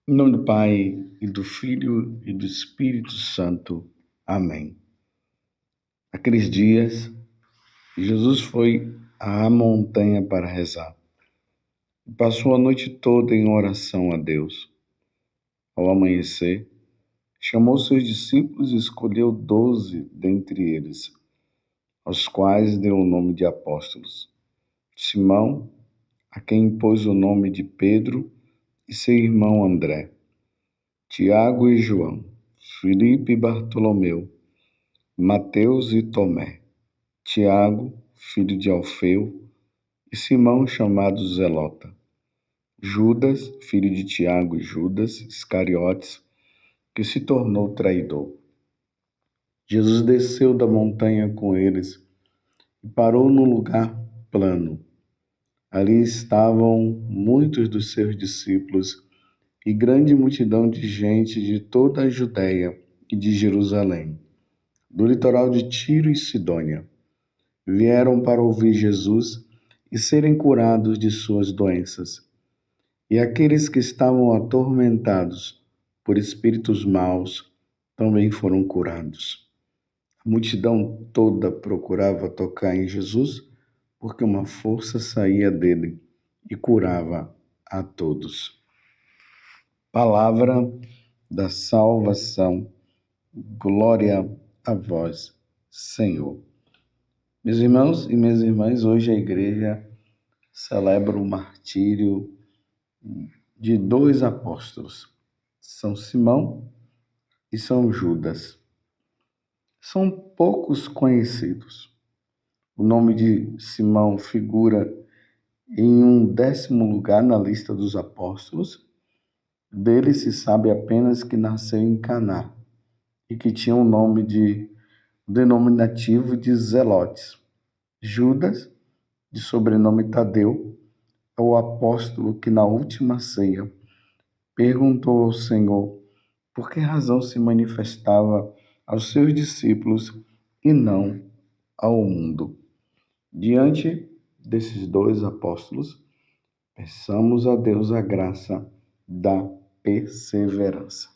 Em nome do Pai, e do Filho, e do Espírito Santo. Amém. Naqueles dias, Jesus foi à montanha para rezar. E passou a noite toda em oração a Deus. Ao amanhecer, chamou seus discípulos e escolheu 12 dentre eles, aos quais deu o nome de apóstolos. Simão, a quem pôs o nome de Pedro, e seu irmão André, Tiago e João, Filipe e Bartolomeu, Mateus e Tomé, Tiago, filho de Alfeu, e Simão, chamado Zelota, Judas, filho de Tiago e Judas Iscariotes, que se tornou traidor. Jesus desceu da montanha com eles e parou num lugar plano. Ali estavam muitos dos seus discípulos e grande multidão de gente de toda a Judéia e de Jerusalém, do litoral de Tiro e Sidônia. Vieram para ouvir Jesus e serem curados de suas doenças. E aqueles que estavam atormentados por espíritos maus também foram curados. A multidão toda procurava tocar em Jesus, porque uma força saía dele e curava a todos. Palavra da salvação. Glória a vós, Senhor. Meus irmãos e minhas irmãs, hoje a igreja celebra o martírio de 2 apóstolos, São Simão e São Judas. São poucos conhecidos. O nome de Simão figura em um 10º lugar na lista dos apóstolos. Dele se sabe apenas que nasceu em Caná e que tinha um nome denominativo de Zelotes. Judas, de sobrenome Tadeu, é o apóstolo que na última ceia perguntou ao Senhor por que razão se manifestava aos seus discípulos e não ao mundo. Diante desses 2 apóstolos, peçamos a Deus a graça da perseverança.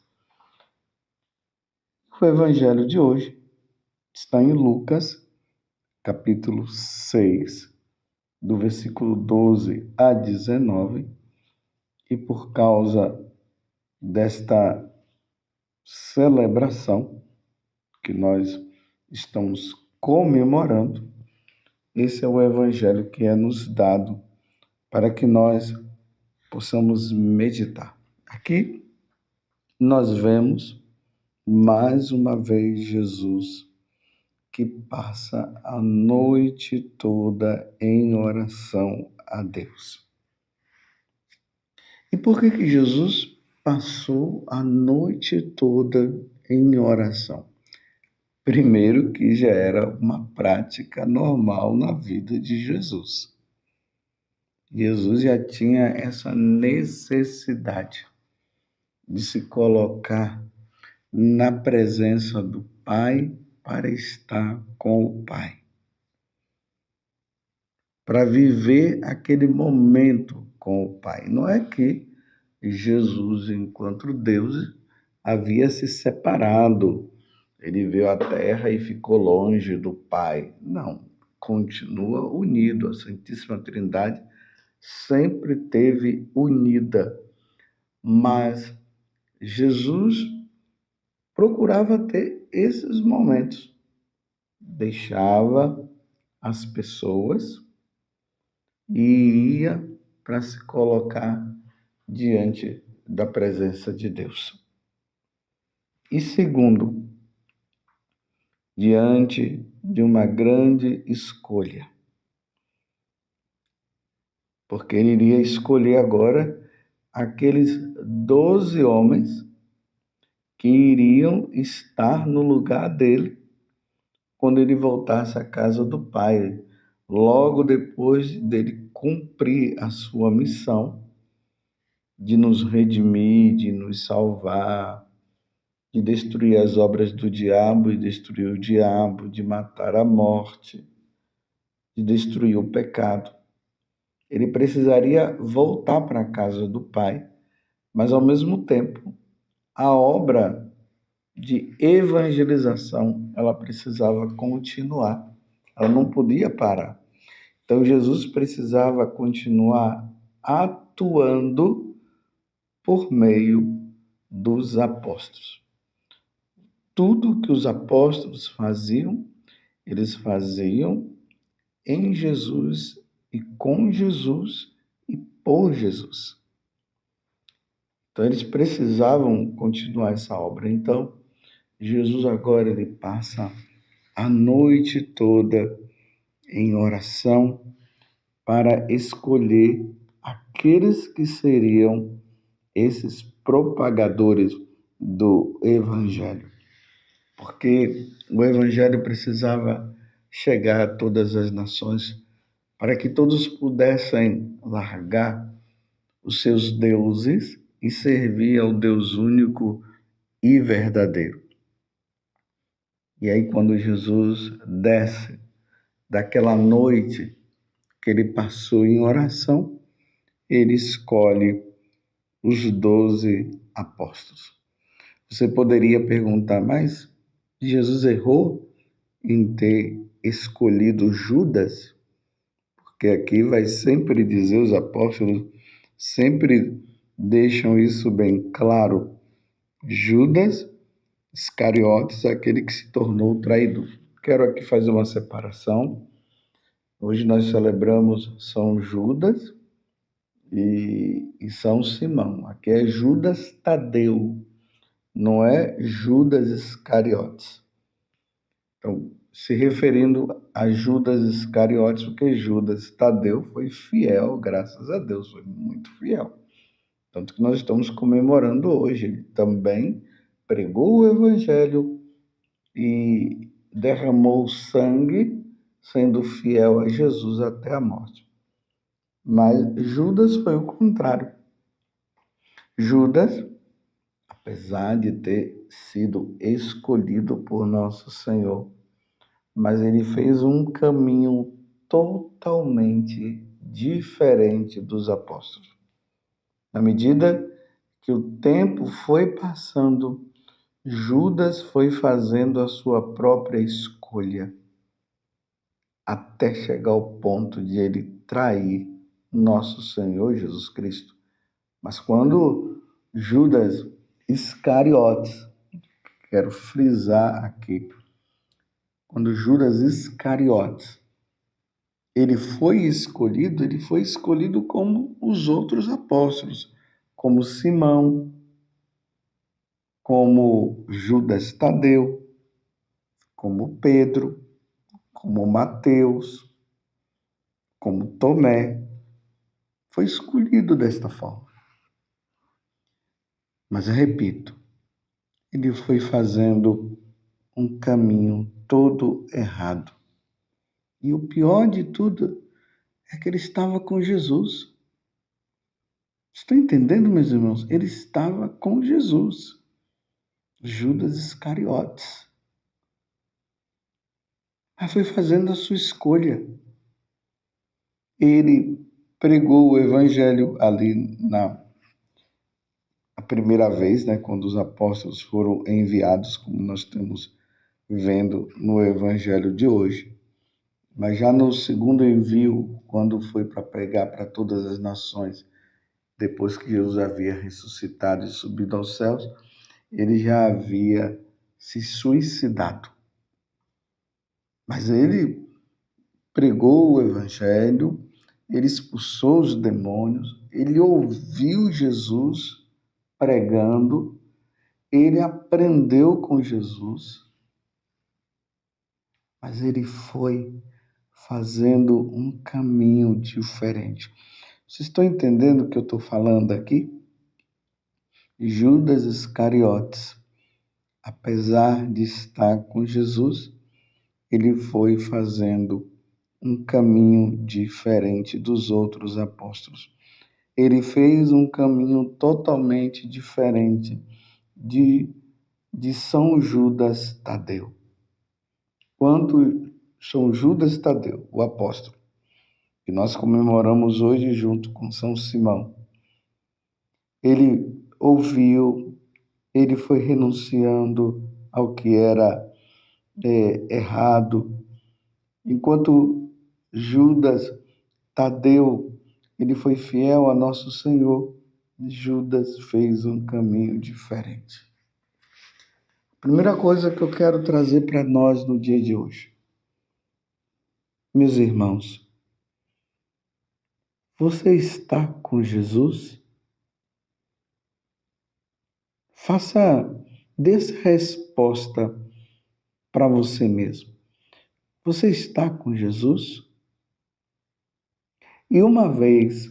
O evangelho de hoje está em Lucas, capítulo 6, do versículo 12 a 19, e por causa desta celebração que nós estamos comemorando, esse é o evangelho que é nos dado para que nós possamos meditar. Aqui nós vemos mais uma vez Jesus que passa a noite toda em oração a Deus. E por que Jesus passou a noite toda em oração? Primeiro, que já era uma prática normal na vida de Jesus. Jesus já tinha essa necessidade de se colocar na presença do Pai para estar com o Pai, para viver aquele momento com o Pai. Não é que Jesus, enquanto Deus, havia se separado, ele veio à Terra e ficou longe do Pai. Não, continua unido. A Santíssima Trindade sempre esteve unida, mas Jesus procurava ter esses momentos, deixava as pessoas e ia para se colocar diante da presença de Deus. E segundo, diante de uma grande escolha, porque ele iria escolher agora aqueles 12 homens que iriam estar no lugar dele quando ele voltasse à casa do Pai, logo depois dele cumprir a sua missão de nos redimir, de nos salvar, de destruir as obras do diabo e destruir o diabo, de matar a morte, de destruir o pecado. Ele precisaria voltar para a casa do Pai mas ao mesmo tempo a obra de evangelização, ela precisava continuar. Ela não podia parar. Então Jesus precisava continuar atuando por meio dos apóstolos. Tudo que os apóstolos faziam, eles faziam em Jesus e com Jesus e por Jesus. Então eles precisavam continuar essa obra. Então Jesus agora ele passa a noite toda em oração para escolher aqueles que seriam esses propagadores do Evangelho. Porque o Evangelho precisava chegar a todas as nações para que todos pudessem largar os seus deuses e servir ao Deus único e verdadeiro. E aí, quando Jesus desce daquela noite que ele passou em oração, ele escolhe os 12 apóstolos. Você poderia perguntar, mas Jesus errou em ter escolhido Judas? Porque aqui vai sempre dizer, os apóstolos sempre deixam isso bem claro. Judas Iscariotes, aquele que se tornou traidor. Quero aqui fazer uma separação. Hoje nós celebramos São Judas e São Simão. Aqui é Judas Tadeu, não é Judas Iscariotes. Então, se referindo a Judas Iscariotes, porque Judas Tadeu foi fiel, graças a Deus, foi muito fiel. Tanto que nós estamos comemorando hoje. Ele também pregou o Evangelho e derramou sangue, sendo fiel a Jesus até a morte. Mas Judas foi o contrário. Judas, apesar de ter sido escolhido por nosso Senhor, mas ele fez um caminho totalmente diferente dos apóstolos. Na medida que o tempo foi passando, Judas foi fazendo a sua própria escolha, até chegar ao ponto de ele trair nosso Senhor Jesus Cristo. Mas quando Judas Iscariotes, quero frisar aqui, quando Judas Iscariotes, ele foi escolhido como os outros apóstolos, como Simão, como Judas Tadeu, como Pedro, como Mateus, como Tomé. Foi escolhido desta forma. Mas eu repito, ele foi fazendo um caminho todo errado. E o pior de tudo é que ele estava com Jesus. Estão entendendo, meus irmãos? Ele estava com Jesus. Judas Iscariotes. Mas foi fazendo a sua escolha. Ele pregou o evangelho ali a primeira vez, né, quando os apóstolos foram enviados, como nós estamos vendo no evangelho de hoje. Mas já no segundo envio, quando foi para pregar para todas as nações, depois que Jesus havia ressuscitado e subido aos céus, ele já havia se suicidado. Mas ele pregou o evangelho, ele expulsou os demônios, ele ouviu Jesus pregando, ele aprendeu com Jesus, mas ele foi fazendo um caminho diferente. Vocês estão entendendo o que eu estou falando aqui? Judas Iscariotes, apesar de estar com Jesus, ele foi fazendo um caminho diferente dos outros apóstolos. Ele fez um caminho totalmente diferente de São Judas Tadeu. Quando São Judas Tadeu, o apóstolo, que nós comemoramos hoje junto com São Simão, ele ouviu, ele foi renunciando ao que era errado, enquanto Judas Tadeu, ele foi fiel a nosso Senhor. Judas fez um caminho diferente. Primeira coisa que eu quero trazer para nós no dia de hoje. Meus irmãos, você está com Jesus? Dê essa resposta para você mesmo. Você está com Jesus? E uma vez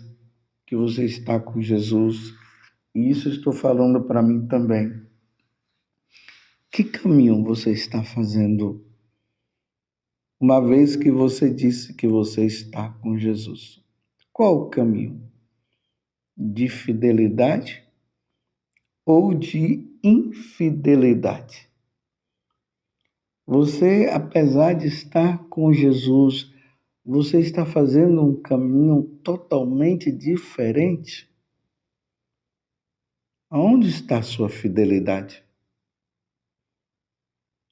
que você está com Jesus, e isso estou falando para mim também, que caminho você está fazendo? Uma vez que você disse que você está com Jesus, qual o caminho? De fidelidade ou de infidelidade? Você, apesar de estar com Jesus, você está fazendo um caminho totalmente diferente? Aonde está a sua fidelidade?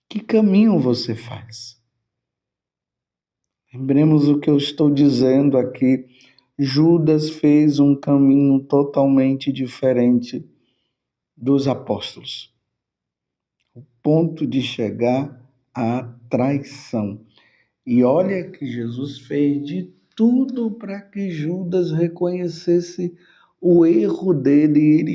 Que caminho você faz? Lembremos o que eu estou dizendo aqui. Judas fez um caminho totalmente diferente dos apóstolos, o ponto de chegar à traição. E olha que Jesus fez de tudo para que Judas reconhecesse o erro dele.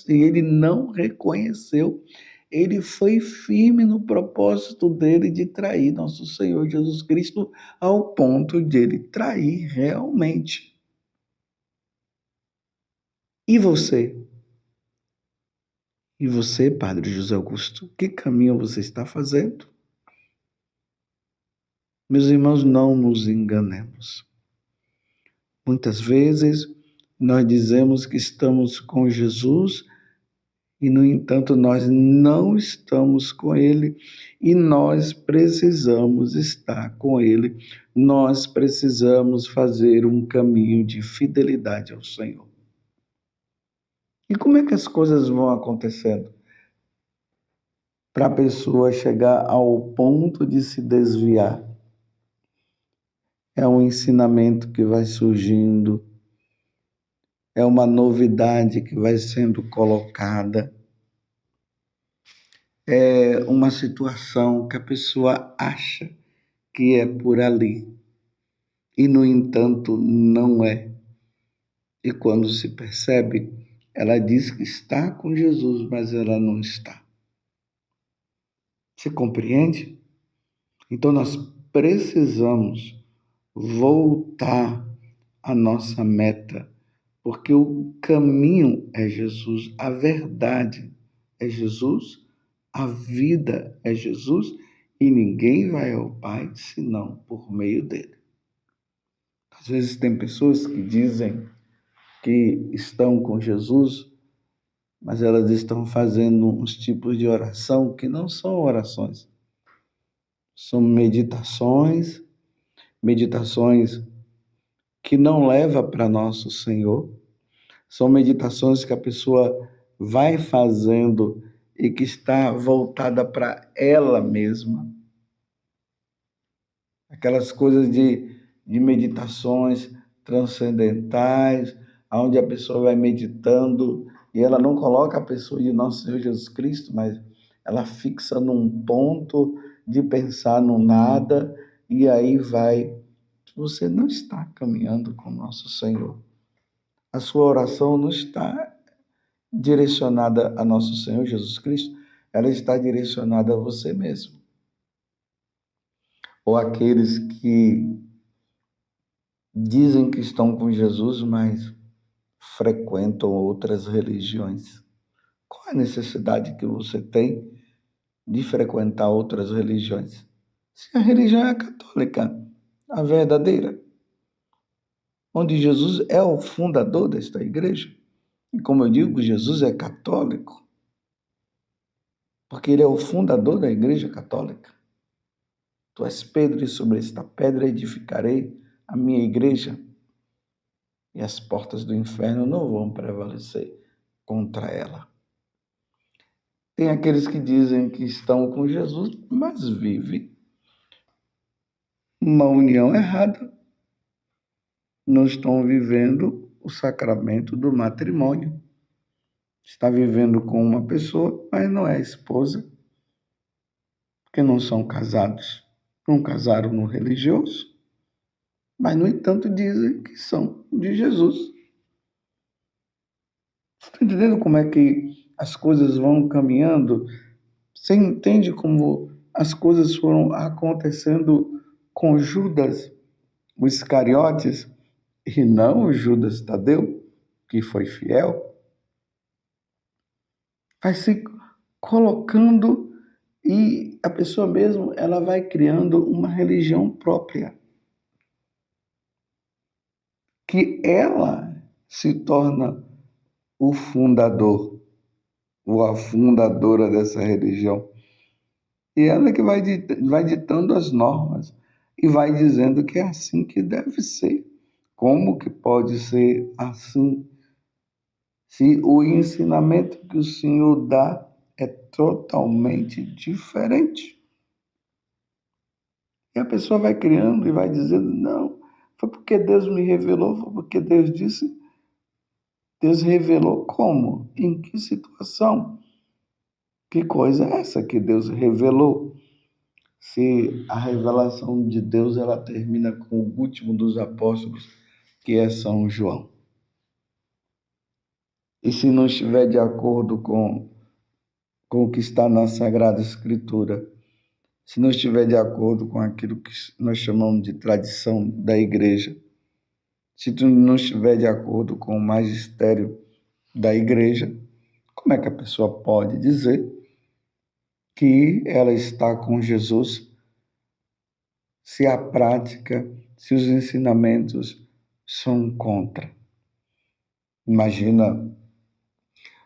Ele não reconheceu. Ele foi firme no propósito dele de trair nosso Senhor Jesus Cristo ao ponto de ele trair realmente. E você? E você, Padre José Augusto, que caminho você está fazendo? Meus irmãos, não nos enganemos. Muitas vezes nós dizemos que estamos com Jesus e, no entanto, nós não estamos com Ele e nós precisamos estar com Ele. Nós precisamos fazer um caminho de fidelidade ao Senhor. E como é que as coisas vão acontecendo? Para a pessoa chegar ao ponto de se desviar. É um ensinamento que vai surgindo, é uma novidade que vai sendo colocada, é uma situação que a pessoa acha que é por ali e, no entanto, não é. E quando se percebe, ela diz que está com Jesus, mas ela não está. Você compreende? Então nós precisamos voltar à nossa meta, porque o caminho é Jesus, a verdade é Jesus, a vida é Jesus e ninguém vai ao Pai senão por meio dele. Às vezes tem pessoas que dizem que estão com Jesus, mas elas estão fazendo uns tipos de oração que não são orações. São meditações que não levam para nosso Senhor. São meditações que a pessoa vai fazendo e que está voltada para ela mesma. Aquelas coisas de meditações transcendentais, onde a pessoa vai meditando e ela não coloca a pessoa de nosso Senhor Jesus Cristo, mas ela fixa num ponto de pensar no nada e aí vai. Você não está caminhando com nosso Senhor. A sua oração não está direcionada a nosso Senhor Jesus Cristo, ela está direcionada a você mesmo. Ou aqueles que dizem que estão com Jesus, mas frequentam outras religiões. Qual é a necessidade que você tem de frequentar outras religiões? Se a religião é a católica, a verdadeira, onde Jesus é o fundador desta igreja. E como eu digo, Jesus é católico, porque ele é o fundador da igreja católica. Tu és Pedro, e sobre esta pedra edificarei a minha igreja, e as portas do inferno não vão prevalecer contra ela. Tem aqueles que dizem que estão com Jesus, mas vivem uma união errada. Não estão vivendo o sacramento do matrimônio. Está vivendo com uma pessoa, mas não é esposa, porque não são casados. Não casaram no religioso, mas, no entanto, dizem que são de Jesus. Você está entendendo como é que as coisas vão caminhando? Você entende como as coisas foram acontecendo com Judas, o Iscariotes, e não o Judas Tadeu, que foi fiel? Vai se colocando e a pessoa mesmo ela vai criando uma religião própria, que ela se torna o fundador ou a fundadora dessa religião. E ela que vai ditando as normas e vai dizendo que é assim que deve ser. Como que pode ser assim? Se o ensinamento que o Senhor dá é totalmente diferente. E a pessoa vai criando e vai dizendo, não, foi porque Deus me revelou, foi porque Deus disse. Deus revelou como? Em que situação? Que coisa é essa que Deus revelou? Se a revelação de Deus ela termina com o último dos apóstolos, que é São João. E se não estiver de acordo com o que está na Sagrada Escritura, se não estiver de acordo com aquilo que nós chamamos de tradição da igreja, se tu não estiver de acordo com o magistério da igreja, como é que a pessoa pode dizer que ela está com Jesus se a prática, se os ensinamentos são contra? Imagina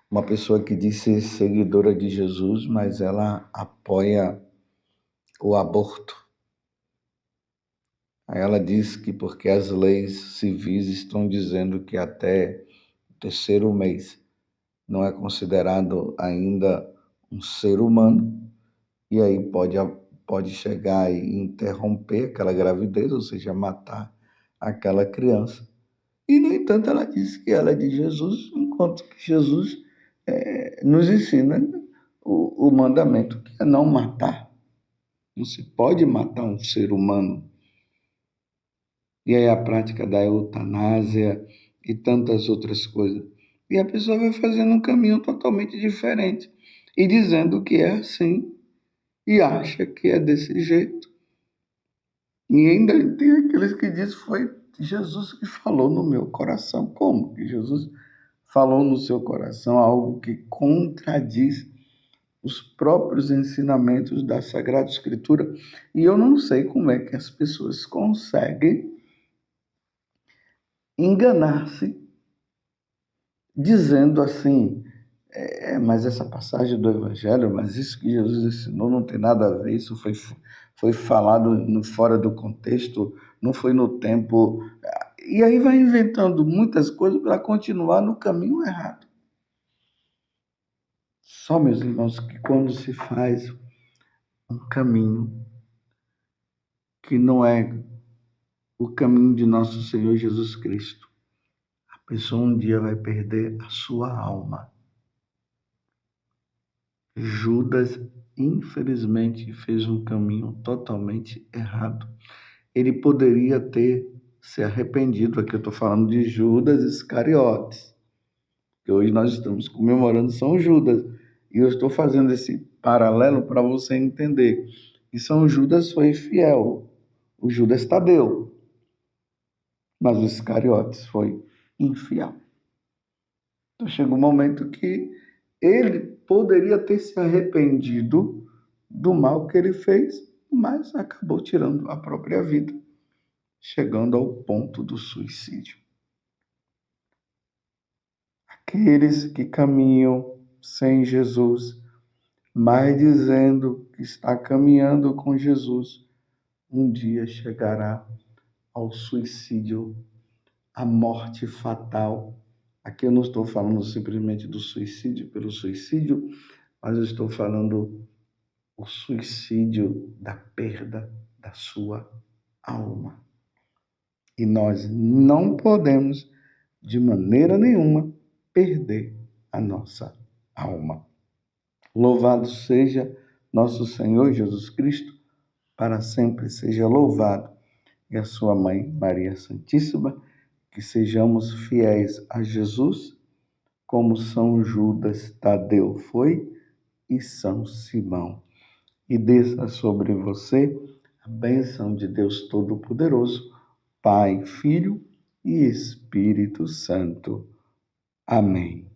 uma pessoa que diz ser seguidora de Jesus, mas ela apoia o aborto. Aí ela diz que porque as leis civis estão dizendo que até o terceiro mês não é considerado ainda um ser humano, e aí pode chegar e interromper aquela gravidez, ou seja, matar aquela criança. E, no entanto, ela diz que ela é de Jesus, enquanto que Jesus nos ensina o mandamento, que é não matar. Não se pode matar um ser humano. E aí a prática da eutanásia e tantas outras coisas. E a pessoa vai fazendo um caminho totalmente diferente e dizendo que é assim e acha que é desse jeito. E ainda tem aqueles que dizem que foi Jesus que falou no meu coração. Como que Jesus falou no seu coração algo que contradiz os próprios ensinamentos da Sagrada Escritura? E eu não sei como é que as pessoas conseguem enganar-se dizendo assim, mas essa passagem do Evangelho, mas isso que Jesus ensinou não tem nada a ver, isso foi falado fora do contexto, não foi no tempo. E aí vai inventando muitas coisas para continuar no caminho errado. Só, meus irmãos, que quando se faz um caminho que não é o caminho de nosso Senhor Jesus Cristo, a pessoa um dia vai perder a sua alma. Judas, infelizmente, fez um caminho totalmente errado. Ele poderia ter se arrependido. Aqui eu estou falando de Judas Iscariotes, que hoje nós estamos comemorando São Judas. E eu estou fazendo esse paralelo para você entender que São Judas foi fiel, o Judas Tadeu, mas o Iscariotes foi infiel. Então chega um momento que ele poderia ter se arrependido do mal que ele fez, mas acabou tirando a própria vida, chegando ao ponto do suicídio. Aqueles que caminham sem Jesus, mas dizendo que está caminhando com Jesus, um dia chegará ao suicídio, à morte fatal, Aqui eu não estou falando simplesmente do suicídio pelo suicídio, mas eu estou falando o suicídio da perda da sua alma. E nós não podemos, de maneira nenhuma, perder a nossa alma. Louvado seja nosso Senhor Jesus Cristo, para sempre seja louvado. E a sua mãe, Maria Santíssima, que sejamos fiéis a Jesus, como São Judas Tadeu foi e São Simão. E desça sobre você a bênção de Deus Todo-Poderoso, Pai, Filho e Espírito Santo. Amém.